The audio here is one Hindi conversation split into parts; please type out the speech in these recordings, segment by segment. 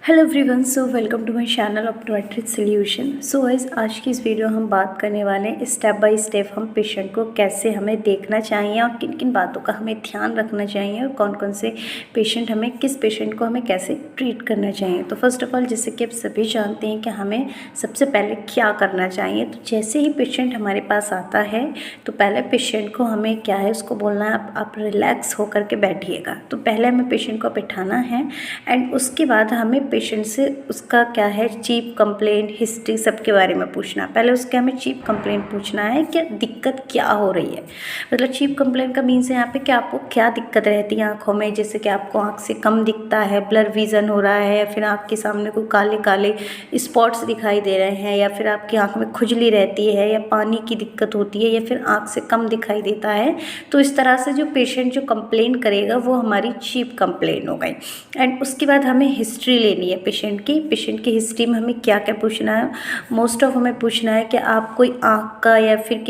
Hello everyone, so welcome to my channel optometric solution. So guys, आज की इस वीडियो हम बात करने वाले हैं स्टेप बाय स्टेप हम पेशेंट को कैसे हमें देखना चाहिए और किन किन बातों का हमें ध्यान रखना चाहिए और कौन कौन से पेशेंट हमें किस पेशेंट को हमें कैसे ट्रीट करना चाहिए। तो फर्स्ट ऑफ ऑल, जैसे कि आप सभी जानते हैं कि हमें सबसे पहले क्या करना चाहिए। तो जैसे ही पेशेंट हमारे पास आता है तो पहले पेशेंट को हमें क्या है उसको बोलना है आप रिलैक्स होकर के बैठिएगा। तो पहले हमें पेशेंट को बिठाना है एंड उसके बाद हमें पेशेंट से उसका क्या है चीफ कंप्लेंट हिस्ट्री सबके बारे में पूछना। पहले उसके हमें चीफ कंप्लेंट पूछना है कि दिक्कत क्या हो रही है। मतलब चीफ कंप्लेंट का मीन्स है यहाँ पे कि आपको क्या दिक्कत रहती है आँखों में, जैसे कि आपको आँख से कम दिखता है, ब्लर विज़न हो रहा है, या फिर आँख के सामने कोई काले काले स्पॉट्स दिखाई दे रहे हैं, या फिर आपकी आँख में खुजली रहती है, या पानी की दिक्कत होती है, या फिर आँख से कम दिखाई देता है। तो इस तरह से जो पेशेंट जो कंप्लेन करेगा वो हमारी चीफ कंप्लेन हो गई। एंड उसके बाद हमें हिस्ट्री लेनी है पेशेंट की हिस्ट्री में हमें क्या क्या पूछना है। मोस्ट ऑफ हमें पूछना है कि आप कोई आँख का या फिर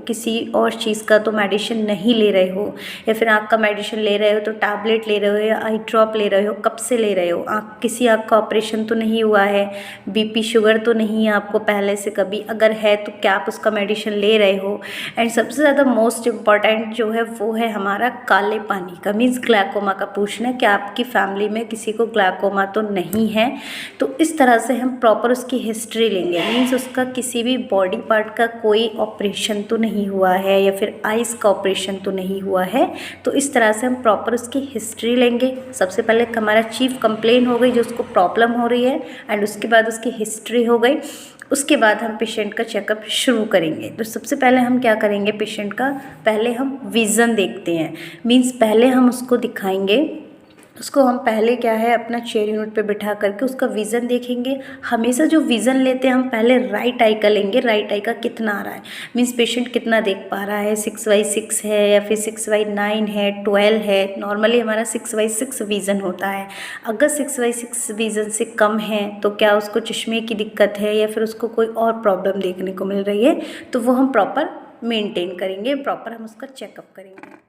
किसी और चीज़ का तो मेडिसिन नहीं ले रहे हो, या फिर आँख का मेडिसिन ले रहे हो तो टैबलेट ले रहे हो या आई ड्रॉप ले रहे हो, कब से ले रहे हो, किसी आँख का ऑपरेशन तो नहीं हुआ है, बीपी शुगर तो नहीं है आपको पहले से कभी, अगर है तो क्या आप उसका मेडिसिन ले रहे हो। एंड सबसे ज़्यादा मोस्ट इम्पॉर्टेंट जो है वो है हमारा काले पानी का मीन्स ग्लैकोमा का पूछना है कि आपकी फैमिली में किसी को ग्लैकोमा तो नहीं है। तो इस तरह से हम प्रॉपर उसकी हिस्ट्री लेंगे, मीन्स उसका किसी भी बॉडी पार्ट का कोई ऑपरेशन तो नहीं हुआ है या फिर आइज़ का ऑपरेशन तो नहीं हुआ है। तो इस तरह से हम प्रॉपर उसकी हिस्ट्री लेंगे। सबसे पहले हमारा चीफ कंप्लेन हो गई जो उसको प्रॉब्लम हो रही है, एंड उसके बाद उसकी हिस्ट्री हो गई। उसके बाद हम पेशेंट का चेकअप शुरू करेंगे। तो सबसे पहले हम क्या करेंगे, पेशेंट का पहले हम विज़न देखते हैं। मीन्स पहले हम उसको दिखाएंगे, उसको हम पहले क्या है अपना चेयर यूनिट पे बिठा करके उसका विज़न देखेंगे। हमेशा जो विज़न लेते हैं हम पहले राइट आई का लेंगे, राइट आई का कितना आ रहा है, मीन्स पेशेंट कितना देख पा रहा है, 6/6 है या फिर 6/9 है, 12 है। नॉर्मली हमारा 6/6 विज़न होता है। अगर 6/6 विज़न से कम है तो क्या उसको चश्मे की दिक्कत है या फिर उसको कोई और प्रॉब्लम देखने को मिल रही है, तो वो हम प्रॉपर मेंटेन करेंगे, प्रॉपर हम उसका चेकअप करेंगे।